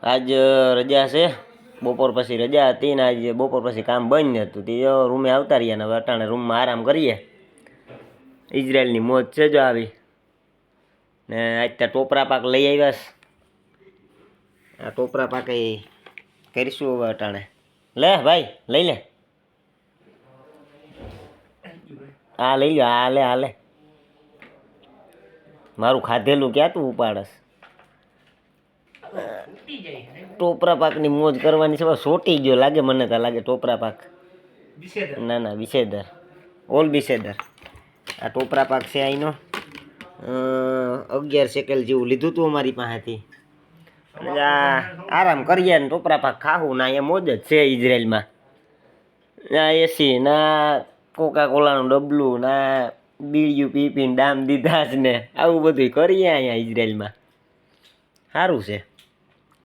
આજ રજા છે, બપોર પછી રજા હતી ને આજ બપોર પછી કામ બંધ હતું. તે રૂમે આવતા રહ્યા ને હવે અટાણે રૂમમાં આરામ કરીએ. ઇઝરાયલની મોજ છે જો આવી ને આજ ત્યાં ટોપરા પાક લઈ આવ્યા છે. આ ટોપરા પાક કરીશું હવે અટાણે. લે ભાઈ લઈ લે, હા લઈ લો, હાલે હાલે. મારું ખાધેલું ક્યાં તું ઉપાડસ? ટોપરા પાકની મોજ કરવાની છે. સોટી ગયો લાગે મને, તો લાગે ટોપરા પાક. ના ના વિસેદર, ઓલ વિસેદર. આ ટોપરા પાક છે અહીંનો. 11 શેકેલ જેવું લીધું હતું અમારી પાસેથી. આરામ કરીએ ને ટોપરા પાક ખાવું. ના અહીંયા મોજ જ છે ઇઝરાયલમાં. ના એસી ના કોકા કોલાનું ડબલું ના બીડીયું પી પીને ડામ દીધા જ ને આવું બધું કરીએ અહીંયા ઇઝરાયલમાં. સારું છે.